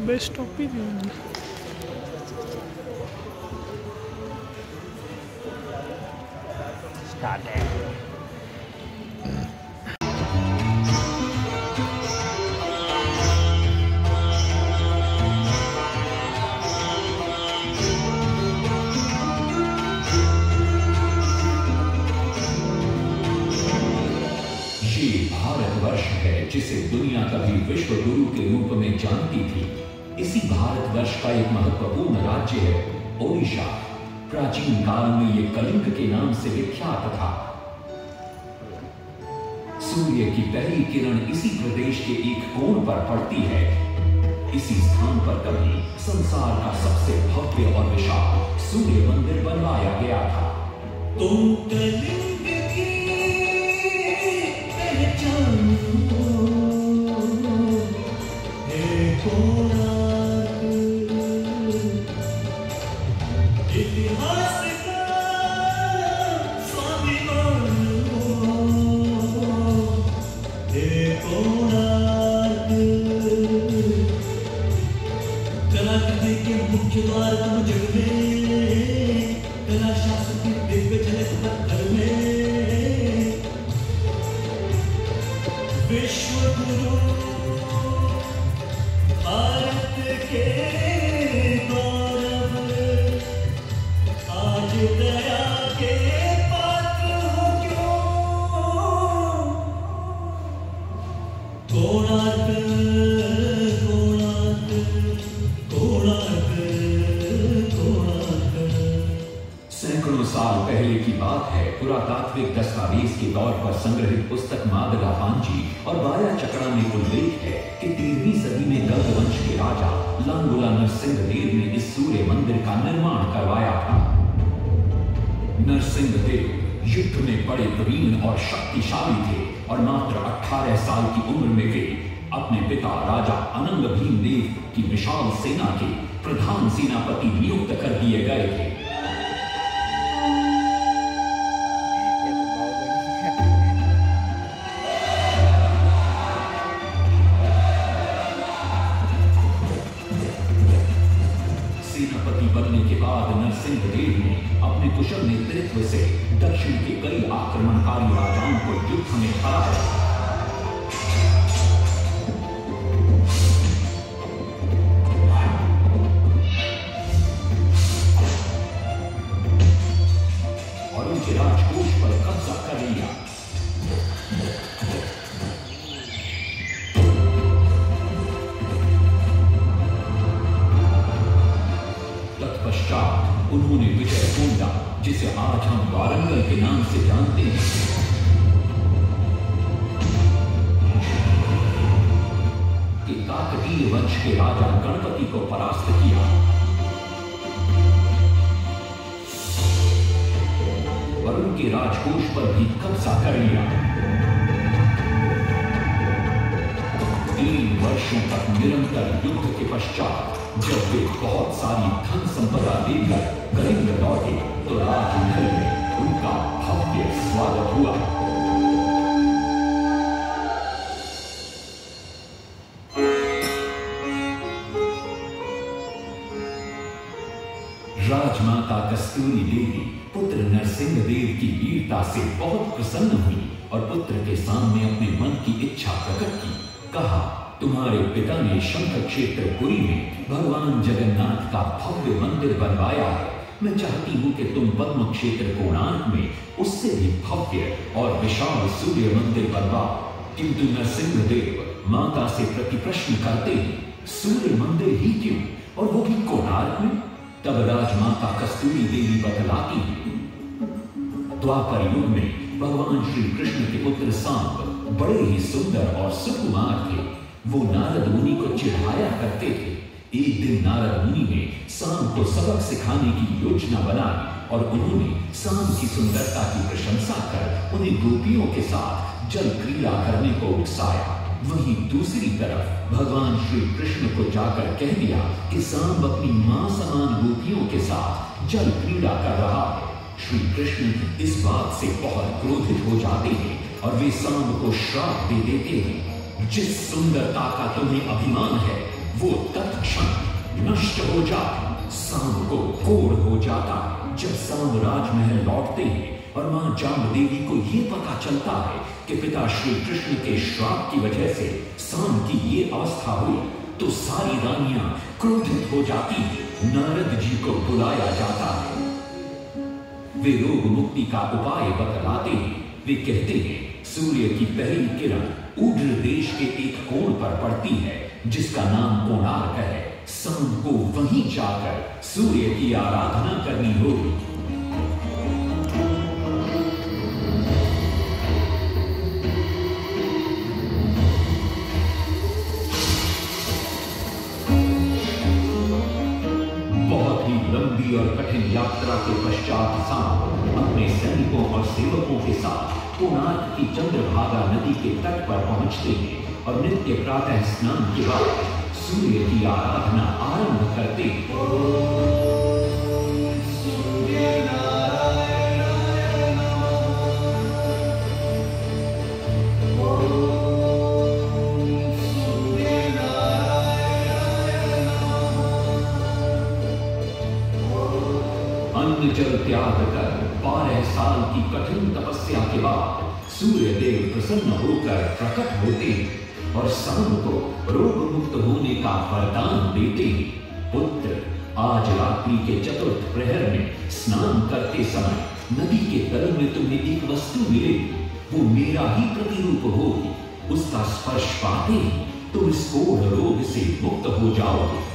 Best opinion. Start है। भारतवर्ष है जिसे दुनिया कभी विश्व गुरु के रूप में जानती थी। इसी भारतवर्ष का एक महत्वपूर्ण राज्य है ओडिशा। प्राचीन काल में यह कलिंग के नाम से विख्यात था। सूर्य की पहली किरण इसी प्रदेश के एक कोण पर पड़ती है। इसी स्थान पर कभी संसार का सबसे भव्य और विशाल सूर्य मंदिर बनवाया गया था। तुम कलिंग की पहचान इतिहास का स्वाभिमान कलाकृति के मुख्य द्वार तुम जग में, कला शास्त्र की दिव्य झलक पत्थर में। विश्व गुरु भारत के गौरव, आज दया के पात्र हो क्यों। कोणार्क कोणार्क कोणार्क कोणार्क। सैकड़ों साल पहले की बात है। पुरातात्विक दस्तावेज के तौर पर संग्रहित पुस्तक मादगा पांजी और बाया चकड़ा में उल्लेख है कि 13वीं सदी में गंग वंश के राजा लांगुला नरसिंह देव ने इस सूर्य मंदिर का निर्माण करवाया था। नरसिंह देव युद्ध में बड़े प्रवीण और शक्तिशाली थे और मात्र 18 साल की उम्र में वे अपने पिता राजा अनंग भीम देव की विशाल सेना के प्रधान सेनापति नियुक्त कर दिए गए थे। सेनापति बनने के बाद नरसिंह देव ने अपने कुशल नेतृत्व से दक्षिण के कई आक्रमणकारी राजाओं को युद्ध में हराया। और उनके राजकोष पर कब्जा कर लिया। तत्पश्चात उन्होंने विजयकोंडा, जिसे आज हम वारंगल के नाम से जानते हैं, कि काकतीय वंश के राजा गणपति को परास्त किया। और उनके राजकोष पर भी कब्जा कर लिया। 3 वर्षों तक निरंतर युद्ध के पश्चात जब वे बहुत सारी धन संपदा लेकर कलिंग लौटे तो राजमहल में उनका भव्य स्वागत हुआ। राजमाता कस्तूरी देवी पुत्र नरसिंह देव की वीरता से बहुत प्रसन्न हुई और पुत्र के सामने अपने मन की इच्छा प्रकट की। कहा, तुम्हारे पिता ने शंख क्षेत्र पुरी में भगवान जगन्नाथ का भव्य मंदिर बनवाया है। मैं चाहती हूं कि तुम पद्म क्षेत्र कोणार्क में उससे भी भव्य और विशाल सूर्य मंदिर बनवाओ। किंतु नरसिंह देव माता से प्रति प्रश्न करते हैं, सूर्य मंदिर ही क्यों, और वो भी कोणार्क में? तब राजमाता कस्तूरी देवी बतलाती है, द्वापर युग में भगवान श्री कृष्ण के पुत्र सांब बड़े ही सुंदर और सुकुमार थे। वो नारद मुनि को चिढ़ाया करते थे। एक दिन नारद मुनि ने सांब को सबक सिखाने की योजना बनाई और उन्होंने सांब की सुंदरता की प्रशंसा कर उन्हें गोपियों के साथ जल क्रीड़ा करने को उकसाया। वहीं दूसरी तरफ भगवान श्री कृष्ण को जाकर कह दिया कि सांब अपनी मां समान गोपियों के साथ जल क्रीड़ा कर रहा है। श्री कृष्ण इस बात से बहुत क्रोधित हो जाते हैं और वे सांब को श्राप दे देते हैं, जिस सुंदरता का तुम्हें अभिमान है वो तत्क्षण नष्ट हो जाए। सांब को कोढ़ हो जाता है। जब सांब राजमहल लौटते हैं और मां जामदेवी को ये पता चलता है कि पिता श्री कृष्ण के श्राप की वजह से सांब की ये अवस्था हुई, तो सारी रानियां क्रोधित हो जाती हैं। नारद जी को बुलाया जाता है। वे रोग मुक्ति का उपाय बतलाते हैं। वे कहते हैं सूर्य की पहली किरण उग्र देश के एक कोण पर पड़ती है जिसका नाम कोणार्क है। सांब को वहीं जाकर सूर्य की आराधना करनी होगी। बहुत ही लंबी और कठिन यात्रा के पश्चात सांब अपने सैनिकों और सेवकों के साथ कोणार्क की चंद्रभागा नदी के तट पर पहुंचते हैं और नित्य प्रातः स्नान के बाद सूर्य की आराधना आरंभ करते हैं। अन्न जल त्याग कर 12 साल की कठिन तपस्या के बाद सूर्य देव प्रसन्न होकर प्रकट होते हैं और सांब को रोग मुक्त होने का वरदान देते हैं। पुत्र, आज रात्रि के चतुर्थ प्रहर में स्नान करते समय नदी के तल में तुम्हें एक वस्तु मिलेगी। वो मेरा ही प्रतिरूप होगी। उसका स्पर्श पाते ही तुम इस कोढ़ रोग से मुक्त हो जाओगे।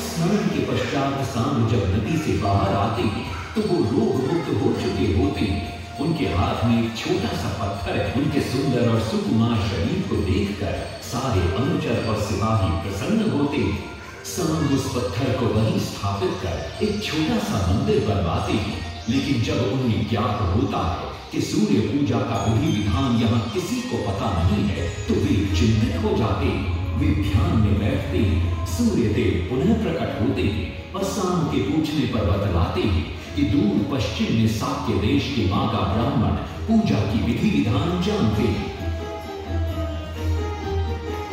स्नान के पश्चात सांब जब नदी से बाहर आते हैं तो वो रोग मुक्त हो चुके होते हैं। उनके हाथ में एक छोटा सा पत्थर है। उनके सुंदर और सुकुमार शरीर को देखकर सारे अनुचर और सिपाही प्रसन्न होते हैं। सांब उस पत्थर को वहीं स्थापित कर एक छोटा सा मंदिर बनवाते हैं। लेकिन जब उन्हें ज्ञात होता है कि सूर्य पूजा का विधि विधान यहाँ किसी को पता नहीं है तो वे चिंतित हो जाते हैं। वे ध्यान में बैठते हैं। सूर्य देव पुनः प्रकट होते हैं और सांब के पूछने पर बतलाते हैं कि दूर पश्चिम में साक्य देश के मागा ब्राह्मण पूजा की विधि विधान जानते हैं।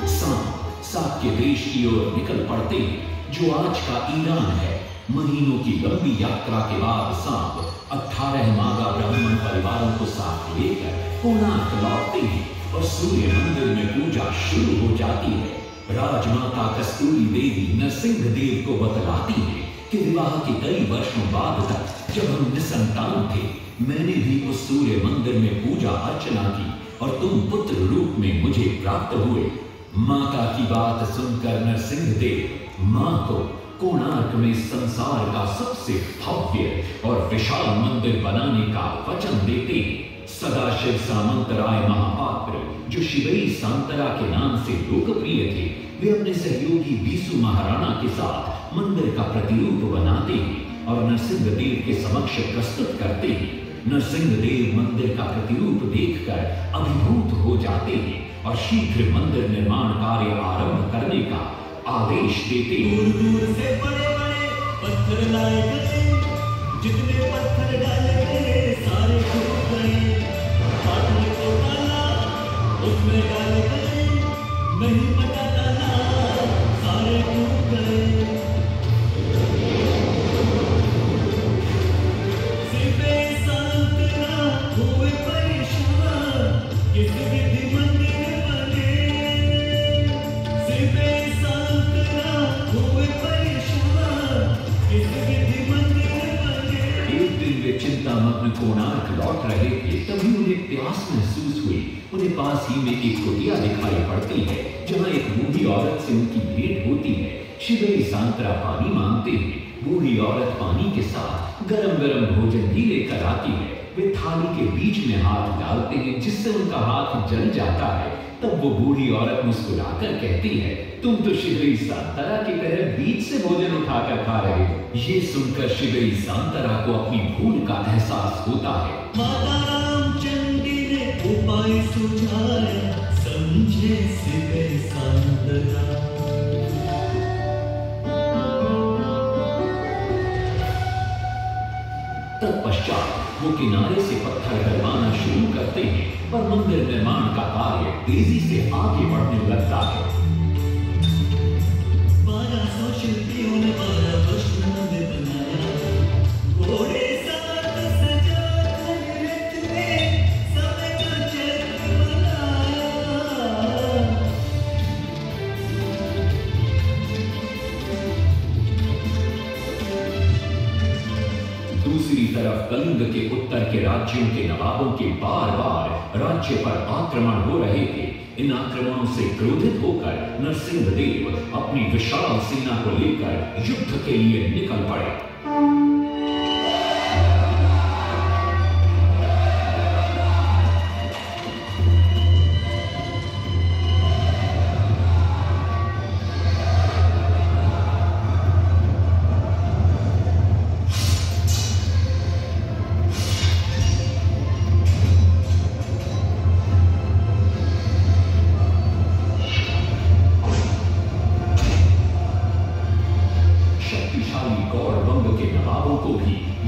सांब साक्य देश की ओर निकल पड़ते हैं जो आज का ईरान है। महीनों की लंबी यात्रा के बाद सांब 18 मागा ब्राह्मण परिवारों को साथ लेकर कोणार्क लौटते हैं और सूर्य मंदिर में पूजा शुरू हो जाती है। राजमाता कस्तूरी देवी नरसिंह देव को बतलाती है कि विवाह के कई वर्षों बाद तक जब हम निसंतान थे, मैंने भी उस सूर्य मंदिर में पूजा अर्चना की और तुम पुत्र रूप में मुझे प्राप्त हुए। माता की बात सुनकर नरसिंह देव मां को कोणार्क में संसार का सबसे भव्य और विशाल मंदिर बनाने का वचन देते हैं। सदाशिव सामंतराय महापात्र, जो शिवई सांतरा के नाम से लोकप्रिय थे, वे अपने सहयोगी बीसू महाराणा के साथ मंदिर का प्रतिरूप बनाते हैं और नरसिंह देव के समक्ष प्रस्तुत करते हैं। नरसिंह देव मंदिर का प्रतिरूप देखकर अभिभूत हो जाते हैं और शीघ्र मंदिर निर्माण कार्य आरंभ करने का आदेश देते हैं। दूर दूर से बड़े बड़े पत्थर लाए गए, जितने पत्थर डाले गए सारे टूट गए। पाटली को डाला उसमें डाले गए, नहीं बचा डाला सारे टूट गए। सिर्फ सांतरा हुए परेशान, किस विधि मंदिर बने। सिर्फ सांतरा हुए परेशान, किस विधि मंदिर बने। एक दिन वे चिंतामग्न कोणार्क लौट रहे थे, तभी उन्हें प्यास महसूस हुई। उन्हें पास ही में एक कुटिया दिखाई पड़ती है जहाँ एक बूढ़ी औरत से उनकी भेंट होती है। शिवई सांतरा पानी मांगते हैं। बूढ़ी औरत पानी के साथ गरम गरम भोजन भी लेकर आती है। वे थाली के बीच में हाथ डालते हैं जिससे उनका हाथ जल जाता है। तब वो बूढ़ी औरत मुस्कुराकर कहती है, तुम तो शिवई सांतरा की तरह बीच से भोजन उठाकर खा रहे हो। ये सुनकर शिवई सांतरा को अपनी भूल का एहसास होता है। माता रामचंडी ने उपाय सुझाया, समझे शिवई सांतरा। तत्पश्चात वो किनारे से पत्थर डलवाना शुरू करते हैं और मंदिर निर्माण का कार्य तेजी से आगे बढ़ने लगता है। उत्तर के राज्यों के नवाबों के बार बार राज्य पर आक्रमण हो रहे थे। इन आक्रमणों से क्रोधित होकर नरसिंहदेव अपनी विशाल सेना को लेकर युद्ध के लिए निकल पड़े।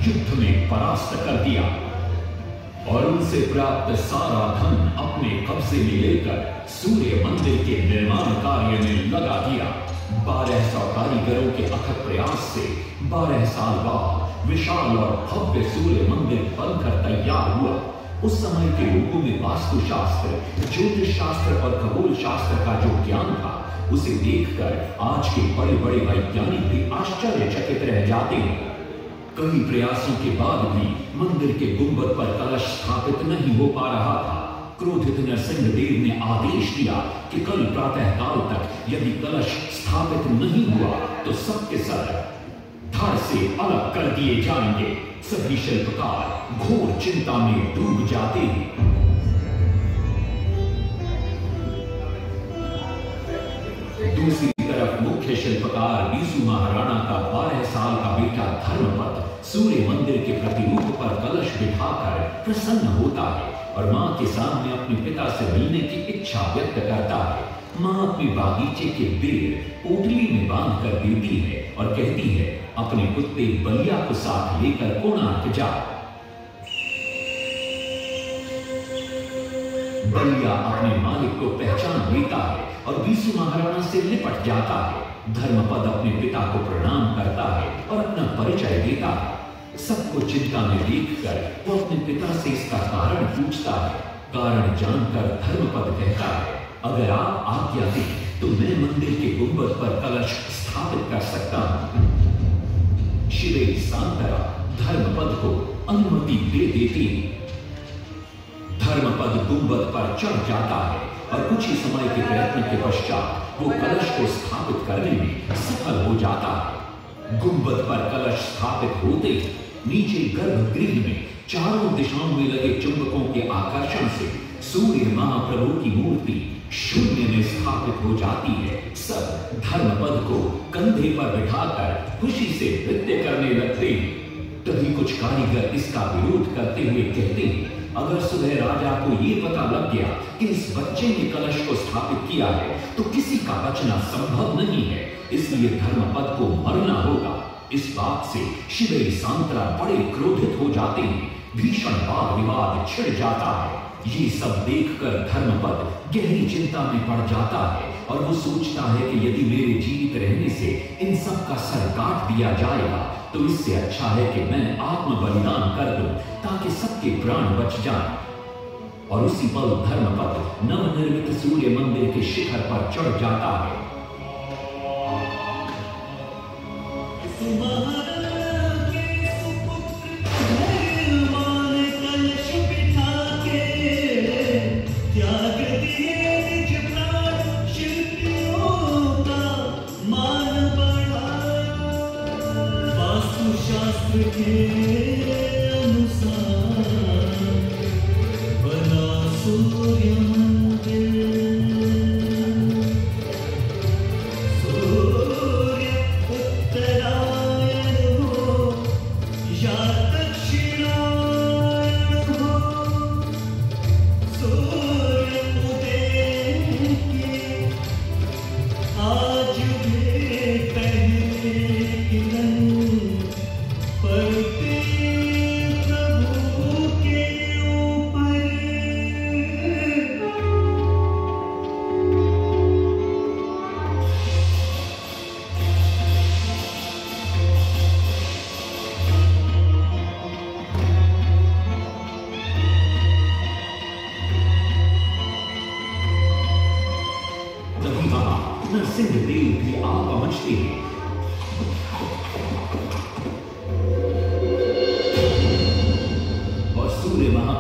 युद्ध में परास्त कर दिया और उनसे प्राप्त सारा धन अपने कब्जे में लेकर सूर्य मंदिर के निर्माण कार्य में लगा दिया। 1200 कारीगरों के अथक प्रयास से 12 साल बाद विशाल और भव्य सूर्य मंदिर बनकर तैयार हुआ। उस समय के लोगों में वास्तुशास्त्र, ज्योतिष शास्त्र और खगोल शास्त्र का जो ज्ञान था, उसे देखकर आज के बड़े बड़े वैज्ञानिक भी आश्चर्यचकित रह जाते हैं। कई प्रयासों के बाद भी मंदिर के गुंबद पर कलश स्थापित नहीं हो पा रहा था। क्रोधित नरसिंहदेव ने आदेश दिया कि कल प्रातः काल तक यदि कलश स्थापित नहीं हुआ तो सबके सर धड़ से अलग कर दिए जाएंगे। सभी शिल्पकार घोर चिंता में डूब जाते हैं। दूसरी तरफ मुख्य शिल्पकार बीसू महाराणा का 12 साल का बेटा धर्मपद सूर्य मंदिर के प्रतिरूप पर कलश बिठाकर प्रसन्न होता है और मां के सामने अपने पिता से मिलने की इच्छा व्यक्त करता है। मां अपने बागीचे के बेर पोटली में बांध कर देती है और कहती है, अपने कुत्ते बलिया को साथ लेकर कोणार्क जा। बलिया अपने मालिक को पहचान लेता है और बीसू महाराणा से लिपट जाता है। धर्मपद अपने पिता को प्रणाम करता है और अपना परिचय देता है। सबको चिंता में देखकर वो अपने पिता से इसका कारण पूछता है। कारण जानकर धर्मपद कहता है, अगर आप आज्ञा दें तो मैं मंदिर के गुंबद पर कलश स्थापित कर सकता हूं। शिवेरी सांतरा धर्मपद को अनुमति दे देती है। धर्मपद गुंबद पर चढ़ जाता है और कुछ ही समय के प्रयत्न के पश्चात वो कलश को स्थापित करने में सफल हो जाता है। गुंबद पर कलश स्थापित होते नीचे गर्भगृह में चारों दिशाओं में लगे चुंबकों के आकर्षण से सूर्य महाप्रभु की मूर्ति शून्य में स्थापित हो जाती है। सब धर्मपद को कंधे पर बिठाकर खुशी से नृत्य करने लगते हैं। तभी कुछ कारीगर इसका विरोध करते हुए कहते हैं, अगर सुबह राजा को ये पता लग गया कि इस बच्चे ने कलश को स्थापित किया है तो किसी का बचना संभव नहीं है, इसलिए धर्मपद को मरना होगा। इस बात से शिवेरी सांतरा बड़े क्रोधित हो जाते हैं। भीषण वाद विवाद छिड़ जाता है। ये सब देखकर धर्मपद गहरी चिंता में पड़ जाता है और वो सोचता है कि यदि मेरे जीवित रहने से इन सब का सर काट दिया जाएगा तो इससे अच्छा है कि मैं आत्म बलिदान कर दूं ताकि सबके प्राण बच जाएं। और उसी पल धर्मपद नवनिर्मित सूर्य मंदिर के शिखर पर चढ़ जाता है। शास्त्र के अनुसार बना सूर्य मंदिर। सूर्य उत्तरायण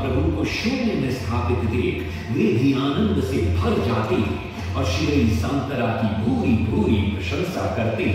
महाप्रभु को शून्य में स्थापित देख वे भी आनंद से भर जाते और श्री शांतरा की भूरी भूरी प्रशंसा करते।